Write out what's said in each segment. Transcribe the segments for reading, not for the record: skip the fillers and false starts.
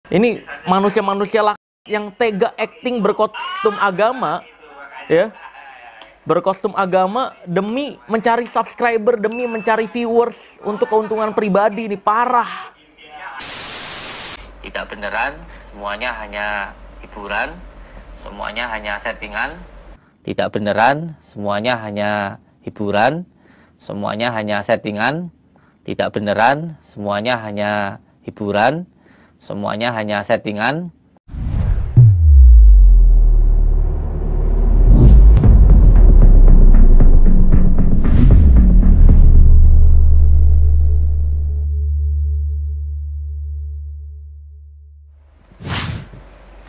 Ini manusia-manusia yang tega acting berkostum agama, ya, berkostum agama demi mencari subscriber, demi mencari viewers untuk keuntungan pribadi. Ini parah. Tidak beneran, semuanya hanya hiburan, semuanya hanya settingan. Tidak beneran, semuanya hanya hiburan, semuanya hanya settingan. Tidak beneran, semuanya hanya hiburan, semuanya hanya settingan.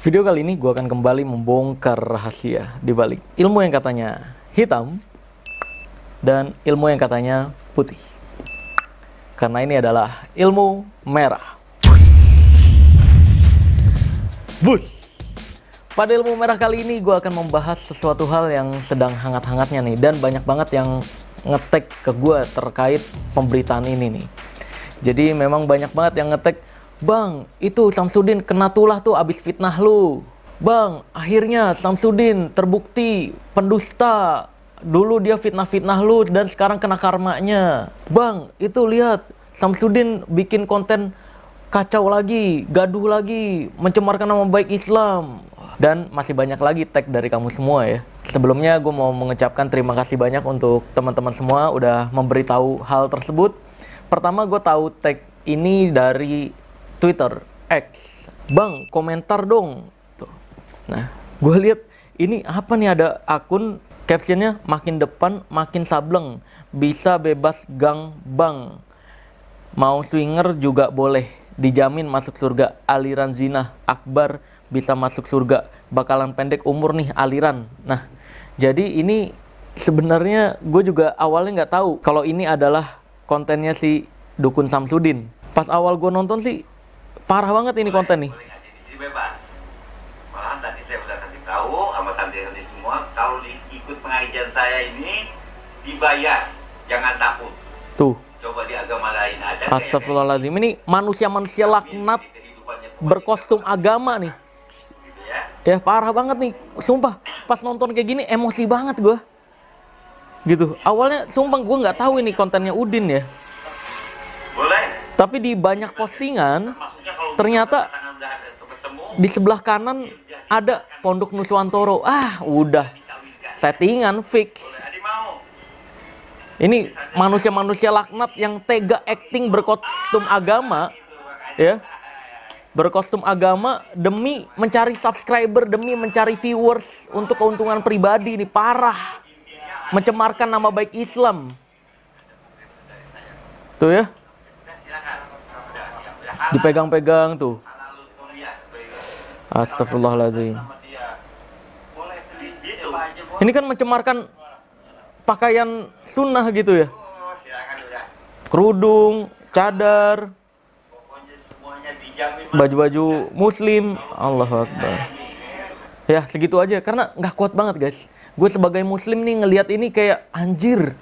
Video kali ini gue akan kembali membongkar rahasia di balik ilmu yang katanya hitam dan ilmu yang katanya putih. Karena ini adalah ilmu merah. Bus. Pada ilmu merah kali ini gue akan membahas sesuatu hal yang sedang hangat-hangatnya nih, dan banyak banget yang ngetek ke gue terkait pemberitaan ini nih. Jadi memang banyak banget yang ngetek, "Bang, itu Samsudin kena tulah tuh abis fitnah lu. Bang, akhirnya Samsudin terbukti pendusta. Dulu dia fitnah-fitnah lu dan sekarang kena karmanya. Bang, itu lihat Samsudin bikin konten kacau lagi, gaduh lagi, mencemarkan nama baik Islam." Dan masih banyak lagi tag dari kamu semua ya. Sebelumnya gue mau mengucapkan terima kasih banyak untuk teman-teman semua udah memberitahu hal tersebut. Pertama, gue tahu tag ini dari Twitter X. "Bang, komentar dong." Tuh. Nah, gue lihat ini apa nih, ada akun captionnya, "Makin depan makin sableng, bisa bebas gang bang. Mau swinger juga boleh, dijamin masuk surga. Aliran zina akbar bisa masuk surga. Bakalan pendek umur nih aliran." Nah, jadi ini sebenarnya gue juga awalnya nggak tahu kalau ini adalah kontennya si Dukun Samsudin. Pas awal gue nonton sih parah banget ini konten nih. Boleh di sini bebas. Malahan tadi saya udah kasih tahu sama santri-santri semua, kalau ikut pengajian saya ini dibayar, jangan takut. Tuh. Coba di agama lain ada. Astagfirullahaladzim, ini manusia-manusia laknat berkostum agama nih. Gitu ya. Ya parah banget nih, sumpah. Pas nonton kayak gini emosi banget gue. Gitu. Awalnya sumpah gue nggak tahu ini kontennya Udin ya. Boleh. Tapi di banyak postingan ternyata di sebelah kanan ada Pondok Nuswantoro. Ah, udah settingan fix. Ini manusia-manusia laknat yang tega acting berkostum agama, ya. Berkostum agama demi mencari subscriber, demi mencari viewers untuk keuntungan pribadi. Ini parah. Mencemarkan nama baik Islam. Tuh ya. Dipegang-pegang tuh. Astagfirullahaladzim. Ini kan mencemarkan pakaian sunnah gitu ya. Kerudung, cadar, baju-baju muslim. Allahu Akbar. Ya segitu aja, karena nggak kuat banget guys. Gue sebagai muslim nih ngelihat ini kayak anjir.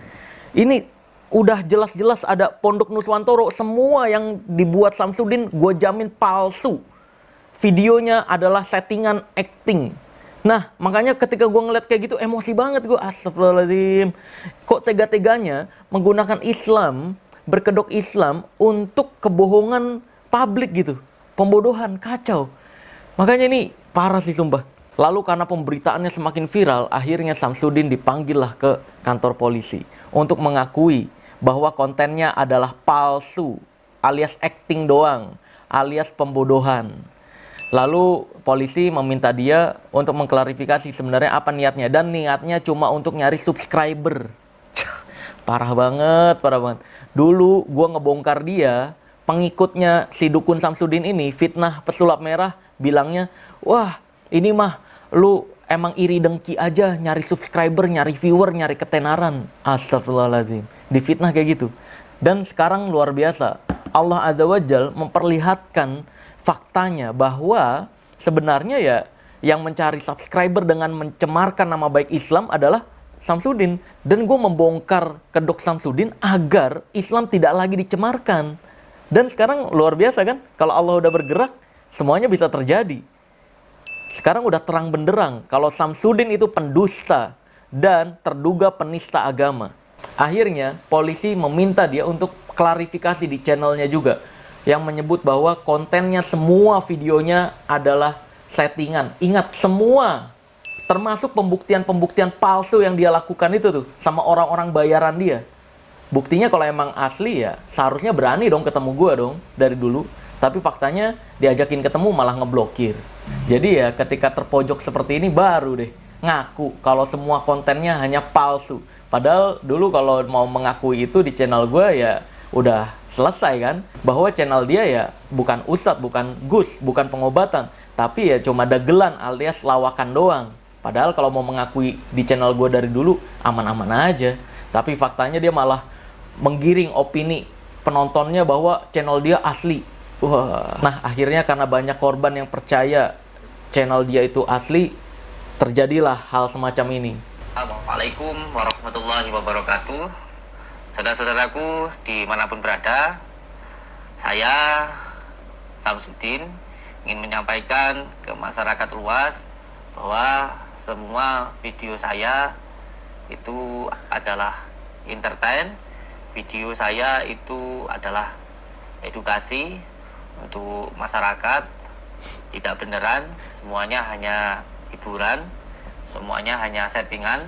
Ini udah jelas-jelas ada Pondok Nuswantoro. Semua yang dibuat Samsudin gue jamin palsu. Videonya adalah settingan acting. Nah, makanya ketika gue ngeliat kayak gitu emosi banget gue. Astagfirullahaladzim. Kok tega-teganya menggunakan Islam, berkedok Islam untuk kebohongan publik gitu. Pembodohan, kacau. Makanya ini parah sih sumpah. Lalu karena pemberitaannya semakin viral, akhirnya Samsudin dipanggil lah ke kantor polisi untuk mengakui bahwa kontennya adalah palsu, alias acting doang, alias pembodohan. Lalu polisi meminta dia untuk mengklarifikasi sebenarnya apa niatnya, dan niatnya cuma untuk nyari subscriber. Parah banget, parah banget. Dulu gua ngebongkar dia, pengikutnya si Dukun Samsudin ini fitnah pesulap merah, bilangnya, "Wah, ini mah lu emang iri dengki aja, nyari subscriber, nyari viewer, nyari ketenaran." Astagfirullahaladzim. Difitnah kayak gitu. Dan sekarang luar biasa, Allah Azza wa Jal memperlihatkan faktanya bahwa sebenarnya ya yang mencari subscriber dengan mencemarkan nama baik Islam adalah Samsudin. Dan gue membongkar kedok Samsudin agar Islam tidak lagi dicemarkan. Dan sekarang luar biasa kan, kalau Allah udah bergerak, semuanya bisa terjadi. Sekarang udah terang benderang kalau Samsudin itu pendusta dan terduga penista agama. Akhirnya polisi meminta dia untuk klarifikasi di channelnya juga, yang menyebut bahwa kontennya semua videonya adalah settingan. Ingat, semua, termasuk pembuktian-pembuktian palsu yang dia lakukan itu tuh sama orang-orang bayaran dia. Buktinya kalau emang asli ya seharusnya berani dong ketemu gua dong dari dulu. Tapi faktanya diajakin ketemu malah ngeblokir. Jadi ya ketika terpojok seperti ini baru deh ngaku kalau semua kontennya hanya palsu. Padahal dulu kalau mau mengakui itu di channel gua ya udah selesai kan. Bahwa channel dia ya bukan ustadz, bukan gus, bukan pengobatan. Tapi ya cuma dagelan alias lawakan doang. Padahal kalau mau mengakui di channel gua dari dulu aman-aman aja. Tapi faktanya dia malah menggiring opini penontonnya bahwa channel dia asli. Wah. Nah, akhirnya karena banyak korban yang percaya channel dia itu asli, terjadilah hal semacam ini. Assalamualaikum warahmatullahi wabarakatuh. Saudara-saudaraku dimanapun berada, saya Samsudin ingin menyampaikan ke masyarakat luas bahwa semua video saya itu adalah entertain, video saya itu adalah edukasi untuk masyarakat, tidak beneran, semuanya hanya hiburan, semuanya hanya settingan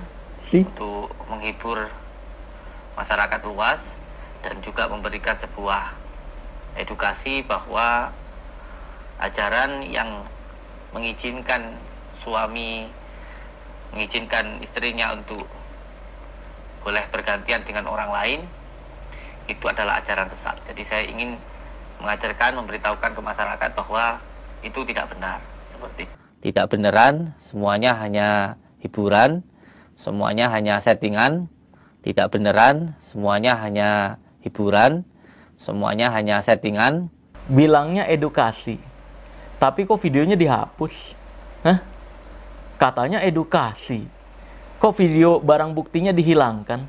untuk menghibur masyarakat luas dan juga memberikan sebuah edukasi bahwa ajaran yang mengizinkan suami mengizinkan istrinya untuk boleh bergantian dengan orang lain itu adalah ajaran sesat. Jadi saya ingin mengajarkan, memberitahukan ke masyarakat bahwa itu tidak benar. Seperti tidak beneran, semuanya hanya hiburan, semuanya hanya settingan. Tidak beneran, semuanya hanya hiburan, semuanya hanya settingan. Bilangnya edukasi, tapi kok videonya dihapus? Hah? Katanya edukasi, kok video barang buktinya dihilangkan?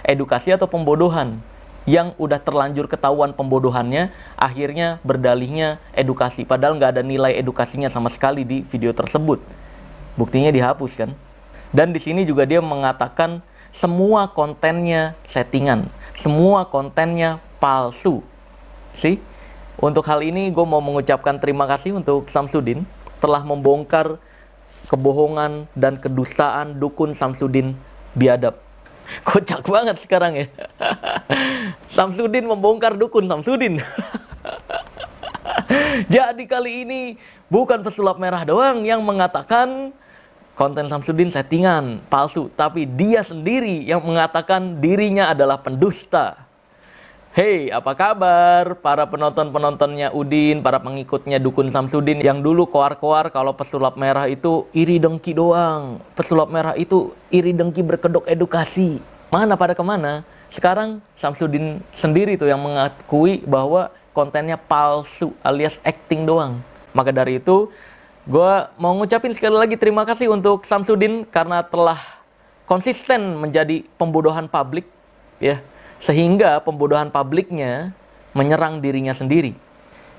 Edukasi atau pembodohan? Yang udah terlanjur ketahuan pembodohannya, akhirnya berdalihnya edukasi. Padahal nggak ada nilai edukasinya sama sekali di video tersebut. Buktinya dihapus kan? Dan di sini juga dia mengatakan semua kontennya settingan, semua kontennya palsu. Sih? Untuk hal ini gue mau mengucapkan terima kasih untuk Samsudin telah membongkar kebohongan dan kedustaan dukun Samsudin biadab. Kocak banget sekarang ya. Samsudin membongkar dukun Samsudin. Jadi kali ini bukan pesulap merah doang yang mengatakan konten Samsudin settingan, palsu, tapi dia sendiri yang mengatakan dirinya adalah pendusta. Hey, apa kabar para penonton-penontonnya Udin, para pengikutnya dukun Samsudin yang dulu koar-koar kalau pesulap merah itu iri dengki doang. Pesulap merah itu iri dengki berkedok edukasi. Mana pada kemana? Sekarang Samsudin sendiri tuh yang mengakui bahwa kontennya palsu alias acting doang. Maka dari itu, gue mau ngucapin sekali lagi terima kasih untuk Samsudin karena telah konsisten menjadi pembodohan publik, ya. Sehingga pembodohan publiknya menyerang dirinya sendiri.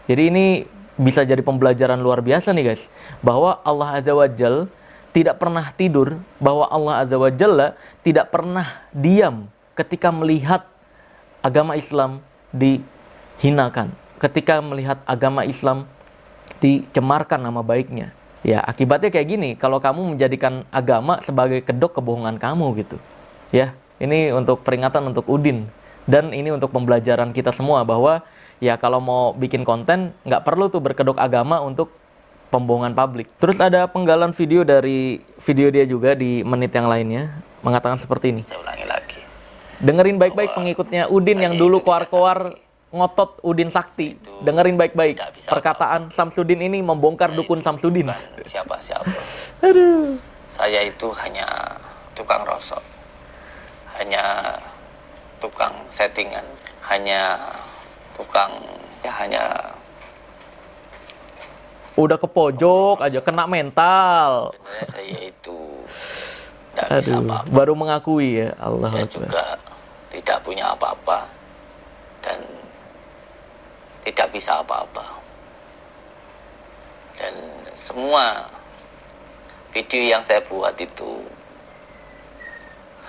Jadi ini bisa jadi pembelajaran luar biasa nih guys. Bahwa Allah Azza wa Jalla tidak pernah tidur. Bahwa Allah Azza wa Jalla tidak pernah diam ketika melihat agama Islam dihinakan. Ketika melihat agama Islam dicemarkan nama baiknya. Ya akibatnya kayak gini. Kalau kamu menjadikan agama sebagai kedok kebohongan kamu gitu. Ya. Ini untuk peringatan untuk Udin. Dan ini untuk pembelajaran kita semua bahwa ya kalau mau bikin konten nggak perlu tuh berkedok agama untuk pembohongan publik. Terus ada penggalan video dari video dia juga di menit yang lainnya mengatakan seperti ini. Saya ulangi lagi. Dengerin baik-baik pengikutnya Udin yang dulu koar-koar ngotot Udin Sakti. Dengerin baik-baik perkataan Samsudin ini membongkar dukun Samsudin. Siapa-siapa. Aduh. Saya itu hanya tukang rosok. Hanya tukang settingan, hanya tukang hanya udah ke pojok aja kena mental. Sebenarnya saya itu tidak bisa apa-apa. Baru mengakui ya Allah. Saya juga tidak punya apa-apa dan tidak bisa apa-apa. Dan semua video yang saya buat itu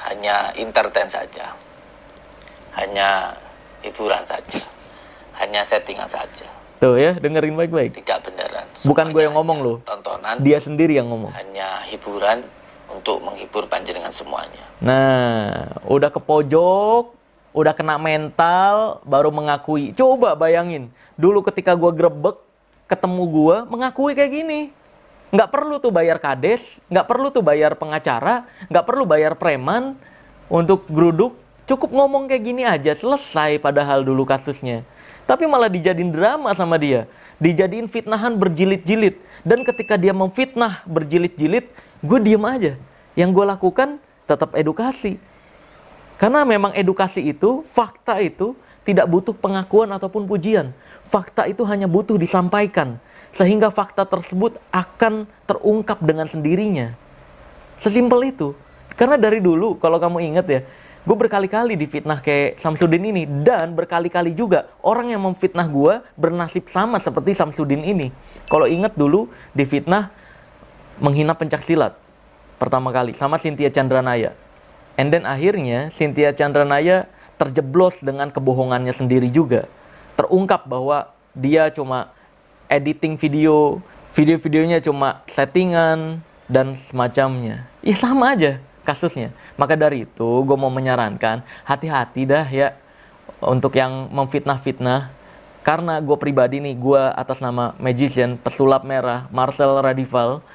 hanya entertain saja, hanya hiburan saja, hanya settingan saja. Tuh ya, dengerin baik-baik. Tidak beneran. Bukan gue yang ngomong loh. Tontonan. Dia sendiri yang ngomong. Hanya hiburan untuk menghibur panjenengan semuanya. Nah, udah ke pojok, udah kena mental, baru mengakui. Coba bayangin, dulu ketika gue grebek, ketemu gue, mengakui kayak gini. Nggak perlu tuh bayar kades, nggak perlu tuh bayar pengacara, nggak perlu bayar preman untuk geruduk. Cukup ngomong kayak gini aja, selesai padahal dulu kasusnya. Tapi malah dijadiin drama sama dia. Dijadiin fitnahan berjilid-jilid. Dan ketika dia memfitnah berjilid-jilid, gue diem aja. Yang gue lakukan tetap edukasi. Karena memang edukasi itu, fakta itu tidak butuh pengakuan ataupun pujian. Fakta itu hanya butuh disampaikan. Sehingga fakta tersebut akan terungkap dengan sendirinya. Sesimpel itu. Karena dari dulu, kalau kamu ingat ya, gue berkali-kali difitnah kayak Samsudin ini. Dan berkali-kali juga orang yang memfitnah gue bernasib sama seperti Samsudin ini. Kalau ingat dulu difitnah menghina pencaksilat. Pertama kali sama Cynthia Chandranaya. And then akhirnya Cynthia Chandranaya terjeblos dengan kebohongannya sendiri juga. Terungkap bahwa dia cuma editing video-videonya cuma settingan dan semacamnya. Ya sama aja kasusnya. Maka dari itu gue mau menyarankan hati-hati dah ya untuk yang memfitnah-fitnah. Karena gue pribadi nih, gue atas nama Magician, pesulap merah, Marcel Radival,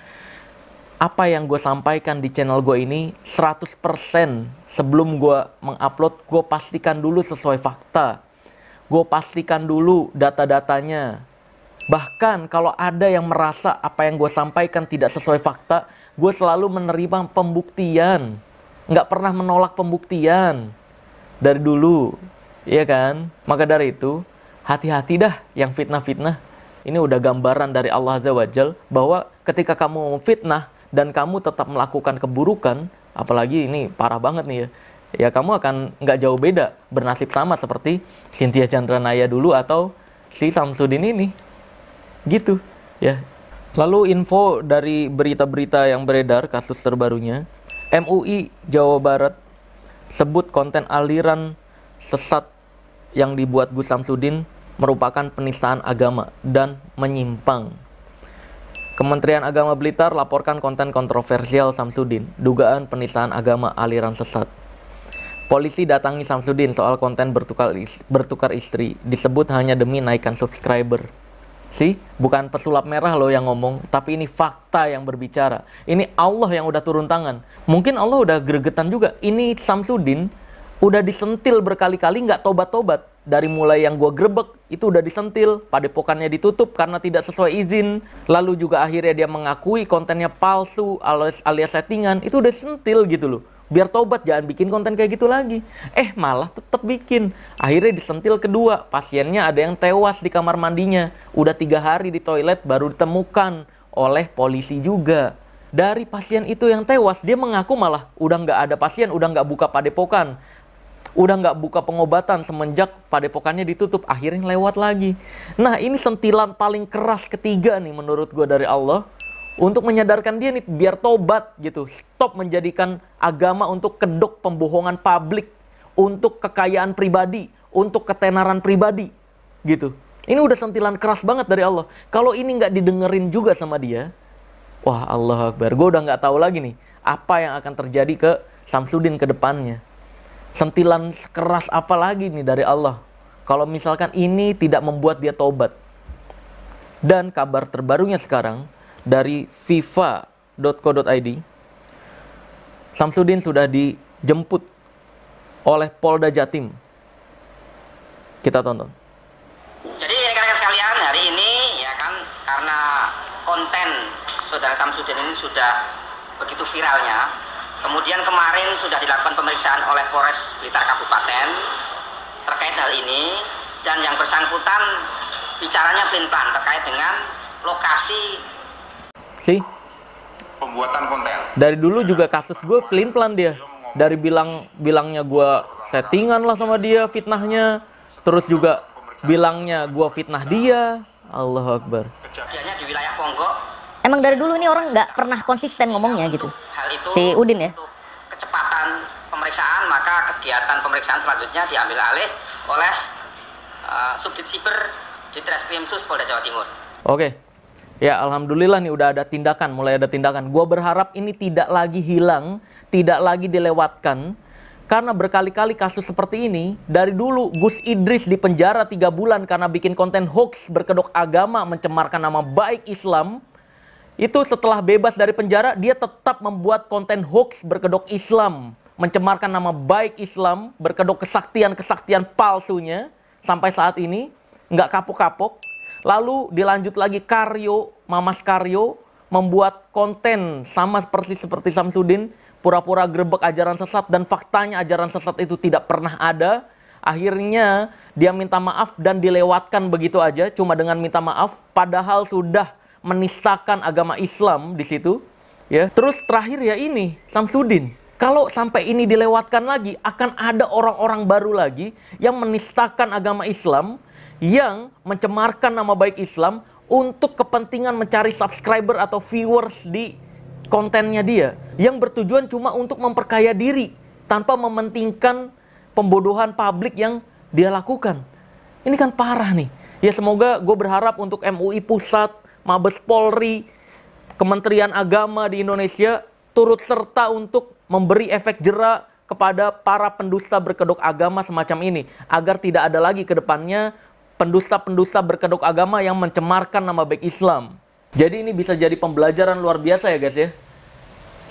apa yang gue sampaikan di channel gue ini 100% sebelum gue mengupload, gue pastikan dulu sesuai fakta. Gue pastikan dulu data-datanya. Bahkan kalau ada yang merasa apa yang gue sampaikan tidak sesuai fakta, gue selalu menerima pembuktian. Nggak pernah menolak pembuktian. Dari dulu, iya kan? Maka dari itu, hati-hati dah yang fitnah-fitnah. Ini udah gambaran dari Allah Azza wa Jal bahwa ketika kamu memfitnah dan kamu tetap melakukan keburukan, apalagi ini parah banget nih ya, ya kamu akan nggak jauh beda, bernasib sama seperti Cynthia Chandranaya dulu atau si Samsudin ini. Gitu ya. Lalu info dari berita-berita yang beredar kasus terbarunya, MUI Jawa Barat sebut konten aliran sesat yang dibuat Gus Samsudin merupakan penistaan agama dan menyimpang. Kementerian Agama Blitar laporkan konten kontroversial Samsudin, dugaan penistaan agama aliran sesat. Polisi datangi Samsudin soal konten bertukar istri, disebut hanya demi naikkan subscriber. Bukan pesulap merah loh yang ngomong, tapi ini fakta yang berbicara. Ini Allah yang udah turun tangan. Mungkin Allah udah gregetan juga. Ini Samsudin udah disentil berkali-kali nggak tobat-tobat. Dari mulai yang gue grebek, itu udah disentil. Padepokannya ditutup karena tidak sesuai izin. Lalu juga akhirnya dia mengakui kontennya palsu alias settingan. Itu udah disentil gitu loh. Biar tobat, jangan bikin konten kayak gitu lagi. Malah tetap bikin. Akhirnya disentil kedua, pasiennya ada yang tewas di kamar mandinya. Udah 3 hari di toilet baru ditemukan oleh polisi juga. Dari pasien itu yang tewas, dia mengaku malah udah nggak ada pasien, udah nggak buka padepokan. Udah nggak buka pengobatan semenjak padepokannya ditutup. Akhirnya lewat lagi. Nah, ini sentilan paling keras ketiga nih menurut gue dari Allah. Untuk menyadarkan dia nih, biar tobat gitu. Stop menjadikan agama untuk kedok pembohongan publik. Untuk kekayaan pribadi. Untuk ketenaran pribadi. Gitu. Ini udah sentilan keras banget dari Allah. Kalau ini nggak didengerin juga sama dia, wah Allah Akbar. Gue udah nggak tahu lagi nih, apa yang akan terjadi ke Samsudin ke depannya. Sentilan keras apa lagi nih dari Allah. Kalau misalkan ini tidak membuat dia tobat. Dan kabar terbarunya sekarang, dari fifa.co.id, Samsudin sudah dijemput oleh Polda Jatim. Kita tonton. Jadi rekan-rekan sekalian, hari ini ya kan, karena konten saudara Samsudin ini sudah begitu viralnya, kemudian kemarin sudah dilakukan pemeriksaan oleh Polres Blitar Kabupaten terkait hal ini, dan yang bersangkutan bicaranya pelin-pelan terkait dengan lokasi pembuatan konten. Dari dulu juga kasus gue pelin-pelan dia. Dari bilangnya gue settingan lah sama dia, fitnahnya. Terus juga bilangnya gua fitnah dia. Allahu Akbar. Kejadiannya di wilayah Ponggok. Emang dari dulu ini orang nggak pernah konsisten ngomongnya gitu. Hal itu Si Udin ya. untuk kecepatan pemeriksaan, maka kegiatan pemeriksaan selanjutnya diambil alih oleh Subdit Siber di Treskrim Sus Polda Jawa Timur. Oke. Ya, alhamdulillah nih udah ada tindakan, mulai ada tindakan. Gua berharap ini tidak lagi hilang, tidak lagi dilewatkan. Karena berkali-kali kasus seperti ini, dari dulu Gus Idris dipenjara 3 bulan karena bikin konten hoax berkedok agama, mencemarkan nama baik Islam. Itu setelah bebas dari penjara, dia tetap membuat konten hoax berkedok Islam, mencemarkan nama baik Islam, berkedok kesaktian-kesaktian palsunya, sampai saat ini, nggak kapok-kapok. Lalu dilanjut lagi Karyo, Mamas Karyo, membuat konten sama persis seperti Samsudin, pura-pura grebek ajaran sesat, dan faktanya ajaran sesat itu tidak pernah ada. Akhirnya dia minta maaf dan dilewatkan begitu aja, cuma dengan minta maaf, padahal sudah menistakan agama Islam di situ. Ya. Terus terakhir ya ini, Samsudin. Kalau sampai ini dilewatkan lagi, akan ada orang-orang baru lagi yang menistakan agama Islam, yang mencemarkan nama baik Islam untuk kepentingan mencari subscriber atau viewers di kontennya dia, yang bertujuan cuma untuk memperkaya diri tanpa mementingkan pembodohan publik yang dia lakukan. Ini kan parah nih. Ya semoga, gue berharap untuk MUI Pusat, Mabes Polri, Kementerian Agama di Indonesia turut serta untuk memberi efek jera kepada para pendusta berkedok agama semacam ini, agar tidak ada lagi ke depannya pendusta-pendusta berkedok agama yang mencemarkan nama baik Islam. Jadi ini bisa jadi pembelajaran luar biasa ya guys ya.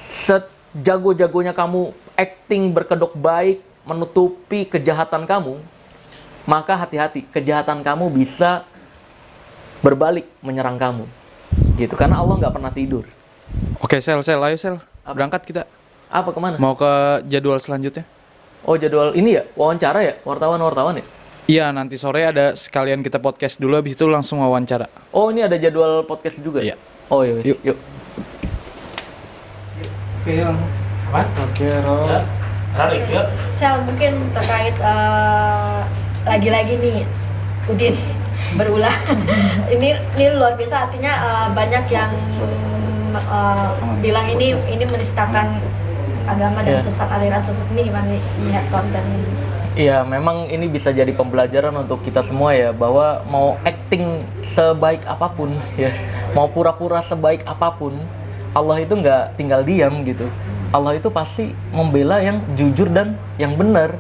Sejago-jagonya kamu acting berkedok baik, menutupi kejahatan kamu, maka hati-hati, kejahatan kamu bisa berbalik menyerang kamu. Gitu, karena Allah nggak pernah tidur. Oke, ayo Sel. Berangkat kita. Apa, kemana? Mau ke jadwal selanjutnya. Oh, jadwal ini ya? Wawancara ya? Wartawan ya? Iya, nanti sore ada sekalian kita podcast dulu, habis itu langsung wawancara. Oh, ini ada jadwal podcast juga? Iya. Oh, iya. Yuk. Oke, apa? Oke, Yuk. Sel, mungkin terkait lagi-lagi nih Udin berulah. ini luar biasa, artinya banyak yang bilang ini menistakan agama dan sesat, aliran sesat. Ini gimana lihat konten ini? Iya, memang ini bisa jadi pembelajaran untuk kita semua ya, bahwa mau acting sebaik apapun ya, mau pura-pura sebaik apapun, Allah itu nggak tinggal diam gitu. Allah itu pasti membela yang jujur dan yang benar.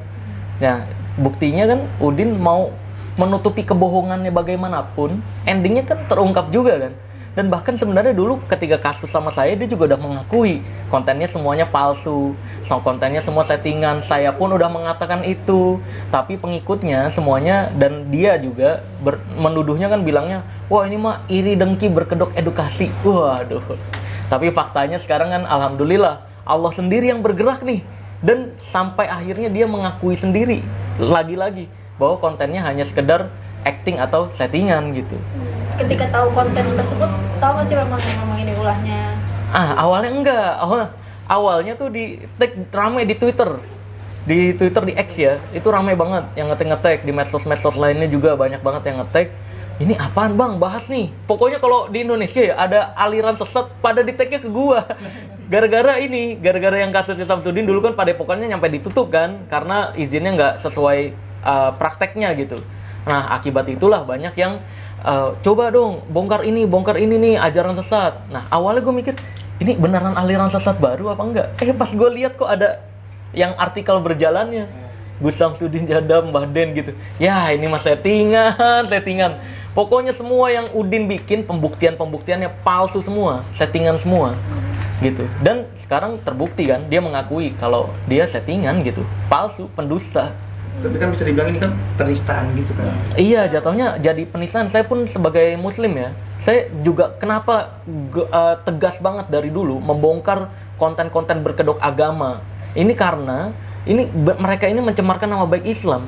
Nah, buktinya kan Udin mau menutupi kebohongannya bagaimanapun, endingnya kan terungkap juga kan. Dan bahkan sebenarnya dulu ketika kasus sama saya, dia juga udah mengakui kontennya semuanya palsu, kontennya semua settingan. Saya pun udah mengatakan itu, tapi pengikutnya semuanya dan dia juga menuduhnya kan, bilangnya, wah ini mah iri dengki berkedok edukasi. Waduh. Tapi faktanya sekarang kan alhamdulillah Allah sendiri yang bergerak nih, dan sampai akhirnya dia mengakui sendiri lagi-lagi bahwa kontennya hanya sekedar acting atau settingan gitu. Ketika tahu konten tersebut, tahu nggak sih memang ini ulahnya? Awalnya enggak. Awalnya tuh di tag rame di Twitter. Di X ya. Itu rame banget yang nge-tag di medsos-medsos lainnya juga banyak banget yang nge-tag. Ini apaan bang? Bahas nih. Pokoknya kalau di Indonesia ya ada aliran sesat pada di tag-nya ke gua. Gara-gara yang kasusnya Samsudin dulu kan padepokannya nyampe ditutup kan, karena izinnya nggak sesuai prakteknya gitu. Nah, akibat itulah banyak yang coba dong bongkar ini nih ajaran sesat. Nah, awalnya gue mikir ini beneran aliran sesat baru apa enggak? Pas gue lihat kok ada yang artikel berjalannya, Gus Samsudin Jadam, Mbah Den gitu. Ya, ini mah settingan. Pokoknya semua yang Udin bikin, pembuktiannya palsu semua, settingan semua gitu. Dan sekarang terbukti kan, dia mengakui kalau dia settingan gitu, palsu, pendusta. Tapi kan bisa dibilang ini kan penistaan gitu kan. Iya, jatuhnya jadi penistaan. Saya pun sebagai muslim ya, saya juga kenapa tegas banget dari dulu membongkar konten-konten berkedok agama. Ini karena mereka ini mencemarkan nama baik Islam.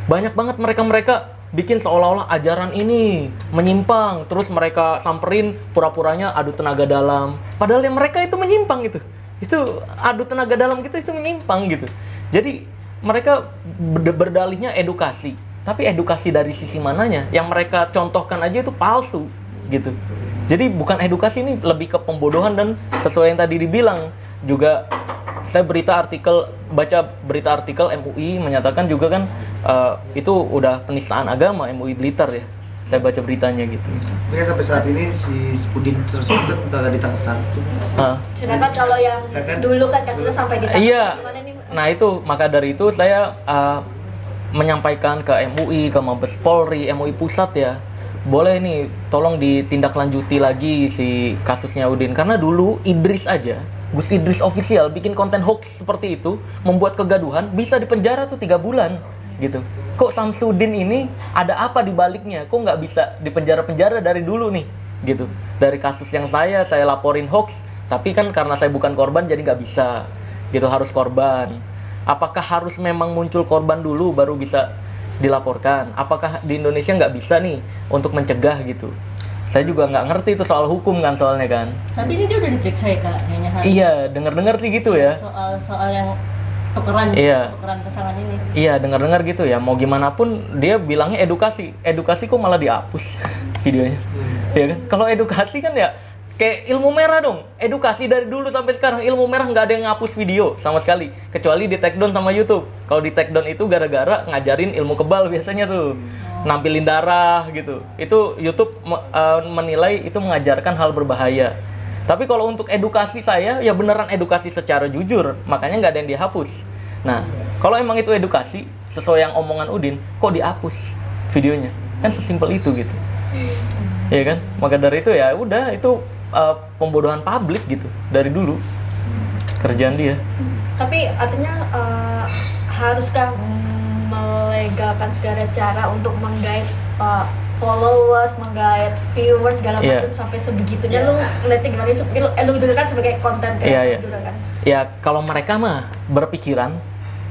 Banyak banget mereka bikin seolah-olah ajaran ini menyimpang, terus mereka samperin pura-puranya adu tenaga dalam. Padahal yang mereka itu menyimpang gitu. Itu adu tenaga dalam gitu, itu menyimpang gitu. Jadi mereka berdalihnya edukasi, tapi edukasi dari sisi mananya? Yang mereka contohkan aja itu palsu gitu. Jadi bukan edukasi, ini lebih ke pembodohan. Dan sesuai yang tadi dibilang juga, saya baca berita artikel MUI menyatakan juga kan itu udah penistaan agama, MUI Blitar ya. Saya baca beritanya gitu. Tapi kan sampai saat ini si Udin tersebut nggak ditangkap. Sedangkan kalau yang dulu kan kasusnya sampai ditangkap. Iya. Gimana nih? Nah itu, maka dari itu saya menyampaikan ke MUI, ke Mabes Polri, MUI Pusat ya, boleh nih tolong ditindaklanjuti lagi si kasusnya Udin. Karena dulu Idris aja, Gus Idris official bikin konten hoax seperti itu, membuat kegaduhan, bisa dipenjara tuh 3 bulan gitu. Kok Samsudin ini ada apa di baliknya? Kok nggak bisa dipenjara-penjara dari dulu nih gitu. Dari kasus yang saya laporin hoax, tapi kan karena saya bukan korban jadi nggak bisa gitu, harus korban. Apakah harus memang muncul korban dulu baru bisa dilaporkan? Apakah di Indonesia nggak bisa nih untuk mencegah gitu? Saya juga nggak ngerti itu soal hukum kan soalnya kan. Tapi ini dia udah diperiksa ya Kak, kayaknya hari. Iya, dengar-dengar sih gitu ya. Soal yang tukeran pasangan ini. Iya, dengar-dengar gitu ya. Mau gimana pun dia bilangnya edukasi. Edukasi kok malah dihapus videonya. Iya kan? Kalau edukasi kan ya kayak ilmu merah dong. Edukasi dari dulu sampai sekarang ilmu merah nggak ada yang ngapus video sama sekali, kecuali di take down sama YouTube. Kalau di take down itu gara-gara ngajarin ilmu kebal biasanya tuh. Nampilin darah gitu. Itu YouTube menilai itu mengajarkan hal berbahaya. Tapi kalau untuk edukasi saya, ya beneran edukasi secara jujur, makanya nggak ada yang dihapus. Nah, kalau emang itu edukasi, sesuai yang omongan Udin, kok dihapus videonya? Kan sesimpel itu gitu. Iya kan? Maka dari itu ya udah, itu pembodohan publik gitu, dari dulu. Kerjaan dia. Tapi artinya haruskah melegalkan segala cara untuk menggait followers, menggait viewers segala macam sampai sebegitunya? Lu ngeliatnya gimana? Lu juga kan sebagai konten kreator juga kan? Ya kalau mereka mah berpikiran,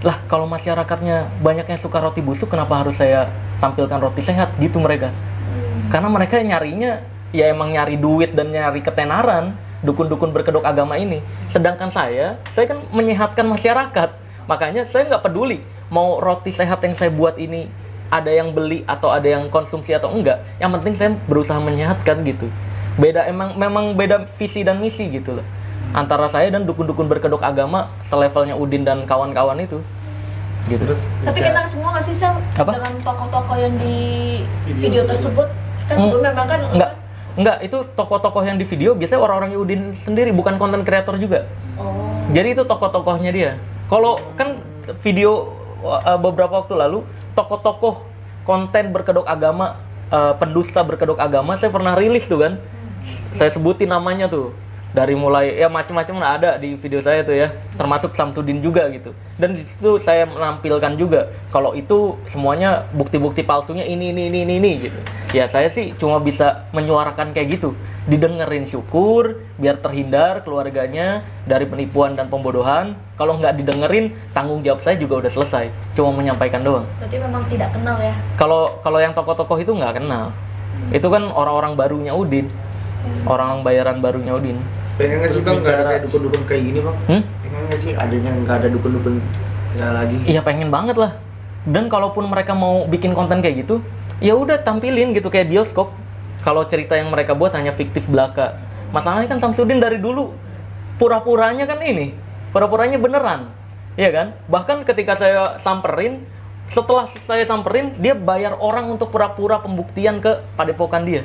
lah kalau masyarakatnya banyak yang suka roti busuk, kenapa harus saya tampilkan roti sehat gitu mereka? Karena mereka nyarinya ya emang nyari duit dan nyari ketenaran, dukun-dukun berkedok agama ini. Sedangkan saya kan menyehatkan masyarakat. Makanya saya nggak peduli mau roti sehat yang saya buat ini ada yang beli atau ada yang konsumsi atau enggak. Yang penting saya berusaha menyehatkan gitu. Beda, memang beda visi dan misi gitu loh. Antara saya dan dukun-dukun berkedok agama selevelnya Udin dan kawan-kawan itu. Gitu. Terus tapi kenal semua nggak sih Sel? Dengan tokoh-tokoh yang di video tersebut? Kan sebelumnya memang kan enggak, itu tokoh-tokoh yang di video biasanya orang-orangnya Udin sendiri, bukan konten kreator juga. Jadi itu tokoh-tokohnya dia. Kalau kan video beberapa waktu lalu, tokoh-tokoh konten berkedok agama, pendusta berkedok agama, saya pernah rilis tuh kan. Saya sebutin namanya tuh. Dari mulai ya macam-macam ada di video saya tuh ya, termasuk Samsudin juga gitu. Dan di situ saya menampilkan juga kalau itu semuanya bukti-bukti palsunya ini gitu. Ya saya sih cuma bisa menyuarakan kayak gitu. Didengerin syukur, biar terhindar keluarganya dari penipuan dan pembodohan. Kalau nggak didengerin, tanggung jawab saya juga udah selesai. Cuma menyampaikan doang. Berarti memang tidak kenal ya? Kalau yang tokoh-tokoh itu nggak kenal. Itu kan orang-orang barunya Udin. Orang bayaran barunya Udin. Pengen nggak sih Bang, nggak ada kayak dukun-dukun kayak gini Bang? Pengen nggak sih adanya nggak ada dukun-dukun ya lagi? Iya pengen banget lah. Dan kalaupun mereka mau bikin konten kayak gitu, ya udah tampilin gitu kayak bioskop. Kalau cerita yang mereka buat hanya fiktif belaka. Masalahnya kan Samsudin dari dulu pura-puranya kan ini, pura-puranya beneran, iya kan? Bahkan ketika saya samperin, setelah saya samperin, dia bayar orang untuk pura-pura pembuktian ke padepokan dia.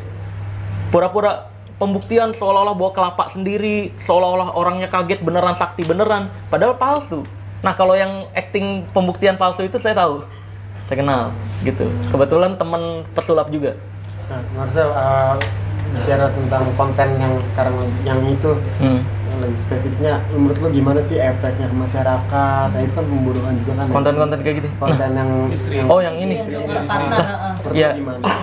Pura-pura pembuktian seolah-olah bawa kelapa sendiri, seolah-olah orangnya kaget beneran, sakti beneran, padahal palsu. Nah kalau yang acting pembuktian palsu itu saya tahu, saya kenal gitu. Kebetulan teman pesulap juga. Nah, Marcel, bicara tentang konten yang sekarang yang itu, yang lebih spesifiknya, menurut lo gimana sih efeknya ke masyarakat? Nah itu kan pembodohan juga kan? Konten-konten kayak gitu. Konten yang ini. Ya,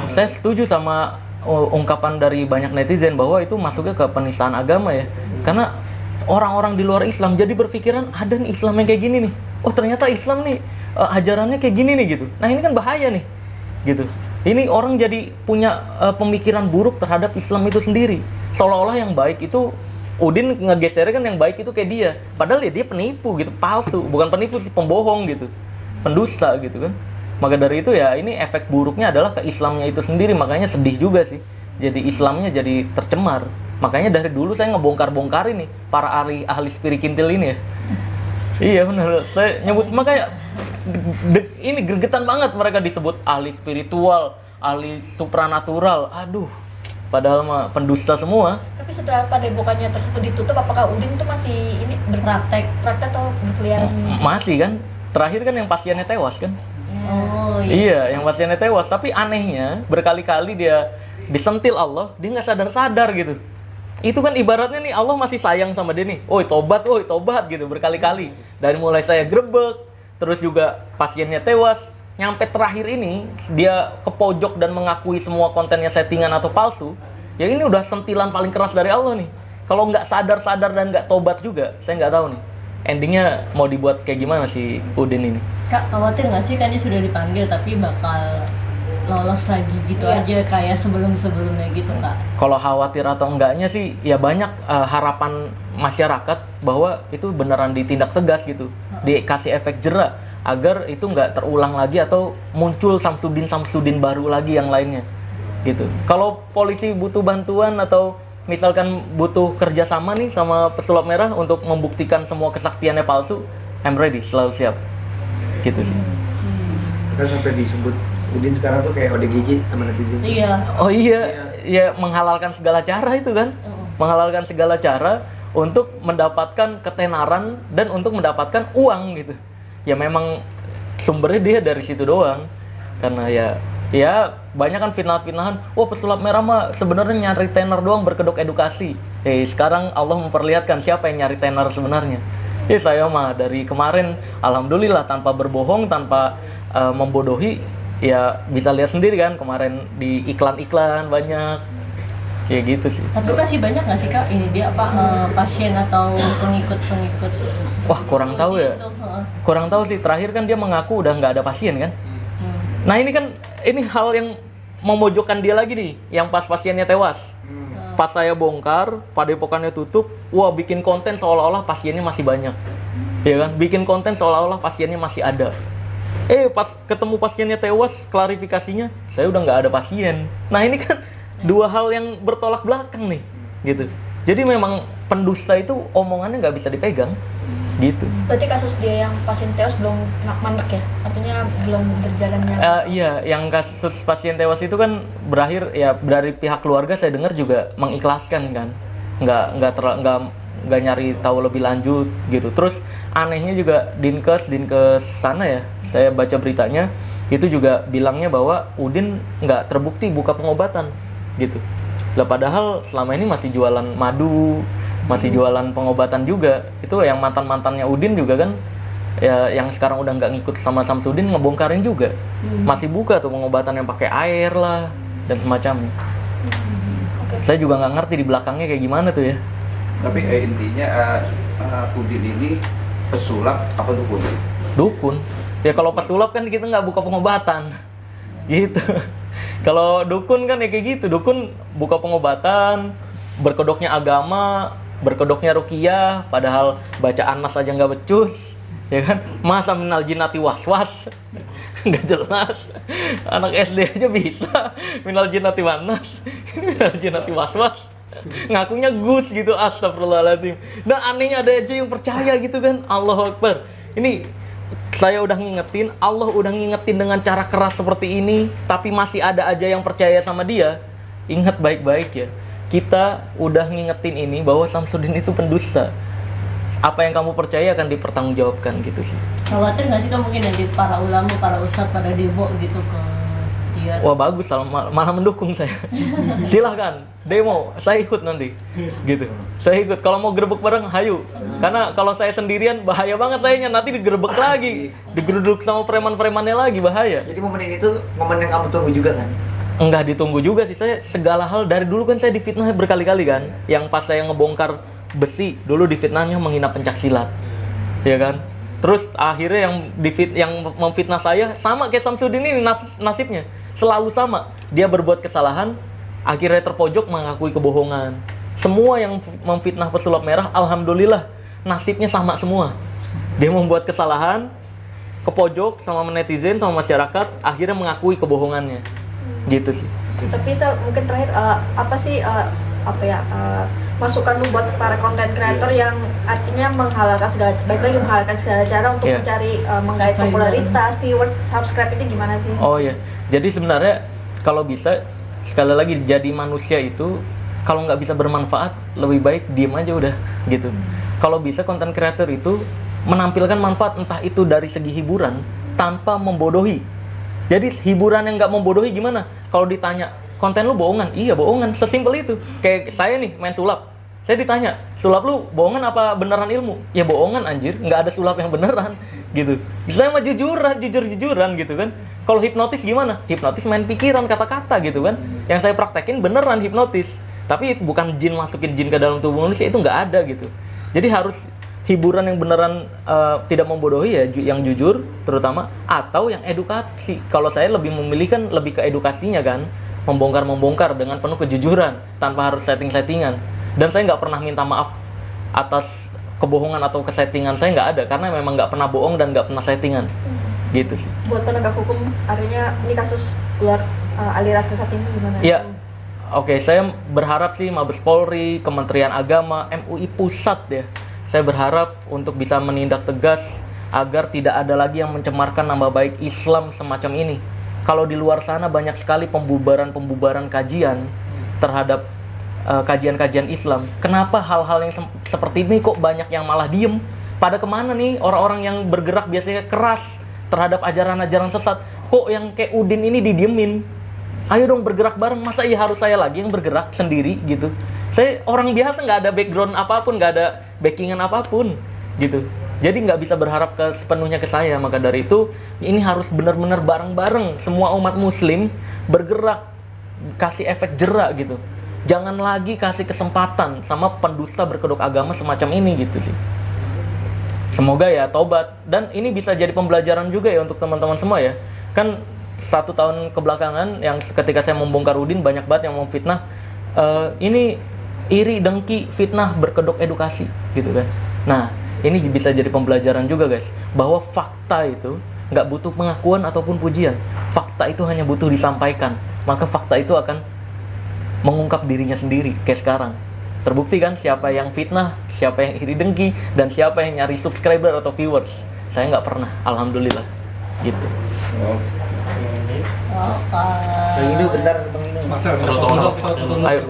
saya setuju sama ungkapan dari banyak netizen bahwa itu masuknya ke penistaan agama ya. Karena orang-orang di luar Islam jadi berpikiran ada nih Islam yang kayak gini nih. Oh ternyata Islam nih ajarannya kayak gini nih gitu. Nah ini kan bahaya nih gitu. Ini orang jadi punya pemikiran buruk terhadap Islam itu sendiri. Seolah-olah yang baik itu Udin ngegeser kan yang baik itu kayak dia. Padahal ya dia penipu gitu, palsu. Bukan penipu sih, pembohong gitu. Pendusta gitu kan. Maka dari itu ya ini efek buruknya adalah ke Islamnya itu sendiri, makanya sedih juga sih. Jadi Islamnya jadi tercemar. Makanya dari dulu saya ngebongkar-bongkar ini para ahli spirikintil ini ya. Iya benar, saya nyebut makanya ini gregetan banget mereka disebut ahli spiritual, ahli supranatural. Aduh, padahal mah pendusta semua. Tapi setelah padepokannya tersebut ditutup, apakah Udin tuh masih ini praktek atau berkeliaran? Masih kan? Terakhir kan yang pasiennya tewas kan? Oh Iya, yang pasiennya tewas. Tapi anehnya berkali-kali dia disentil Allah, dia nggak sadar-sadar gitu. Itu kan ibaratnya nih Allah masih sayang sama dia nih. Oi tobat gitu berkali-kali. Dari mulai saya grebek, terus juga pasiennya tewas, nyampe terakhir ini dia ke pojok dan mengakui semua kontennya settingan atau palsu. Ya ini udah sentilan paling keras dari Allah nih. Kalau nggak sadar-sadar dan nggak tobat juga, saya nggak tahu nih endingnya mau dibuat kayak gimana si Udin ini. Kak, khawatir nggak sih kan dia sudah dipanggil tapi bakal lolos lagi gitu aja kayak sebelum-sebelumnya gitu Kak? Kalau khawatir atau enggaknya sih ya banyak harapan masyarakat bahwa itu beneran ditindak tegas gitu, dikasih efek jera agar itu nggak terulang lagi atau muncul Samsudin baru lagi yang lainnya gitu. Kalau polisi butuh bantuan atau misalkan butuh kerjasama nih sama pesulap merah untuk membuktikan semua kesaktiannya palsu, I'm ready, selalu siap gitu sih. Kan sampai disebut Udin sekarang tuh kayak ODGJ sama netizen. Iya. Oh iya, ya menghalalkan segala cara itu kan, menghalalkan segala cara untuk mendapatkan ketenaran dan untuk mendapatkan uang gitu. Ya memang sumbernya dia dari situ doang, karena ya banyak kan fitnah-fitnahan. Wah pesulap merah mah sebenarnya nyari tenar doang berkedok edukasi. Sekarang Allah memperlihatkan siapa yang nyari tenar sebenarnya. Saya mah dari kemarin alhamdulillah tanpa berbohong, tanpa membodohi. Ya bisa lihat sendiri kan kemarin di iklan-iklan banyak kayak gitu sih. Tapi masih banyak nggak sih Kak ini dia pasien atau pengikut? Wah kurang tahu ya. Kurang tahu sih. Terakhir kan dia mengaku udah nggak ada pasien kan. Nah ini kan hal yang memojokkan dia lagi nih, yang pas pasiennya tewas. Pas saya bongkar, padepokannya tutup, wah bikin konten seolah-olah pasiennya masih banyak. Ya kan? Bikin konten seolah-olah pasiennya masih ada. Pas ketemu pasiennya tewas, klarifikasinya, saya udah nggak ada pasien. Nah ini kan dua hal yang bertolak belakang nih, gitu. Jadi memang pendusta itu omongannya nggak bisa dipegang, gitu. Berarti kasus dia yang pasien tewas belum mandek ya? Artinya belum berjalannya? Iya, yang kasus pasien tewas itu kan berakhir ya dari pihak keluarga saya dengar juga mengikhlaskan kan, nggak nyari tahu lebih lanjut gitu. Terus anehnya juga Dinkes sana ya, saya baca beritanya itu juga bilangnya bahwa Udin nggak terbukti buka pengobatan gitu. Lah padahal selama ini masih jualan madu, masih jualan pengobatan juga. Itu yang mantannya Udin juga kan, ya yang sekarang udah nggak ngikut sama Samsudin ngebongkarin juga. Masih buka tuh pengobatan yang pakai air lah dan semacamnya. Saya juga nggak ngerti di belakangnya kayak gimana tuh ya. Tapi intinya Udin ini pesulap apa dukun? Dukun. Ya kalau pesulap kan kita nggak buka pengobatan, gitu. Kalau dukun kan ya kayak gitu. Dukun buka pengobatan, berkedoknya agama, berkedoknya ruqyah, padahal bacaan nas aja nggak becus, ya kan? Masa minal jinnati waswas, nggak jelas. Anak SD aja bisa minal jinnati wanas, minal jinnati waswas. Ngakunya Gus gitu, astagfirullahaladzim. Dan anehnya ada aja yang percaya gitu kan. Allahu Akbar. Ini saya udah ngingetin, Allah udah ngingetin dengan cara keras seperti ini, tapi masih ada aja yang percaya sama dia. Ingat baik-baik ya, kita udah ngingetin ini bahwa Samsudin itu pendusta. Apa yang kamu percaya akan dipertanggungjawabkan gitu sih. Khawatir nggak sih kan mungkin nanti para ulama, para ustadz pada demo gitu ke dia? Wah bagus, malah mendukung saya. Silahkan demo, saya ikut nanti gitu. Saya ikut, kalau mau gerebek bareng hayu. Karena kalau saya sendirian bahaya banget sayanya, nanti digerebek lagi, digeruduk sama preman-premannya lagi, bahaya. Jadi momen ini tuh momen yang kamu tunggu juga kan? Enggak ditunggu juga sih, saya segala hal dari dulu kan saya difitnah berkali-kali kan. Yang pas saya ngebongkar besi, dulu difitnahnya menghina pencaksilat, ya kan. Terus akhirnya yang memfitnah saya sama kayak Samsudin ini nasibnya selalu sama. Dia berbuat kesalahan, akhirnya terpojok mengakui kebohongan. Semua yang memfitnah pesulap merah, alhamdulillah nasibnya sama semua. Dia membuat kesalahan, ke pojok sama netizen sama masyarakat, akhirnya mengakui kebohongannya. Gitu sih. Tapi mungkin terakhir apa sih masukan lu buat para content creator yang artinya menghalalkan segala cara untuk mencari menggait popularitas, viewers, subscribe ini gimana sih? Oh iya, jadi sebenarnya kalau bisa sekali lagi jadi manusia itu kalau nggak bisa bermanfaat lebih baik diem aja udah gitu. Kalau bisa content creator itu menampilkan manfaat entah itu dari segi hiburan tanpa membodohi. Jadi hiburan yang nggak membodohi gimana? Kalau ditanya konten lu bohongan, iya bohongan, sesimpel itu. Kayak saya nih main sulap, saya ditanya sulap lu bohongan apa beneran ilmu? Ya bohongan anjir, nggak ada sulap yang beneran gitu. Saya mah jujur-jujuran gitu kan. Kalau hipnotis gimana? Hipnotis main pikiran, kata-kata gitu kan. Yang saya praktekin beneran hipnotis, tapi bukan jin masukin jin ke dalam tubuh manusia, itu nggak ada gitu. Jadi harus hiburan yang beneran tidak membodohi ya, yang jujur terutama, atau yang edukasi. Kalau saya lebih memilihkan lebih ke edukasinya kan, membongkar dengan penuh kejujuran tanpa harus setting-settingan. Dan saya nggak pernah minta maaf atas kebohongan atau kesettingan, saya nggak ada, karena memang nggak pernah bohong dan nggak pernah settingan. Gitu sih. Buat penegak hukum, artinya ini kasus luar aliran sesat ini gimana? Iya. Oke, saya berharap sih Mabes Polri, Kementerian Agama, MUI Pusat ya, saya berharap untuk bisa menindak tegas agar tidak ada lagi yang mencemarkan nama baik Islam semacam ini. Kalau di luar sana banyak sekali pembubaran kajian terhadap kajian-kajian Islam. Kenapa hal-hal yang seperti ini kok banyak yang malah diem? Pada kemana nih orang-orang yang bergerak biasanya keras terhadap ajaran-ajaran sesat? Kok yang kayak Udin ini didiemin? Ayo dong bergerak bareng, masa iya harus saya lagi yang bergerak sendiri gitu? Saya orang biasa, nggak ada background apapun, nggak ada backingan apapun gitu. Jadi nggak bisa berharap sepenuhnya ke saya. Maka dari itu ini harus benar-benar bareng-bareng semua umat muslim bergerak, kasih efek jerak gitu. Jangan lagi kasih kesempatan sama pendusta berkedok agama semacam ini gitu sih. Semoga ya tobat, dan ini bisa jadi pembelajaran juga ya untuk teman-teman semua ya. Kan 1 tahun kebelakangan yang ketika saya membongkar Udin banyak banget yang memfitnah, ini iri, dengki, fitnah berkedok edukasi gitu kan. Nah ini bisa jadi pembelajaran juga guys, bahwa fakta itu nggak butuh pengakuan ataupun pujian. Fakta itu hanya butuh disampaikan, maka fakta itu akan mengungkap dirinya sendiri. Kayak sekarang terbukti kan siapa yang fitnah, siapa yang iri dengki, dan siapa yang nyari subscriber atau viewers. Saya nggak pernah, alhamdulillah gitu. Bang Inu bentar, Bang Inu. Ayo.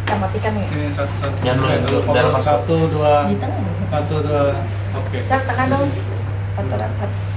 Kita matikan ya. Satu, dua. Oke. Saya tengah dong. Satu.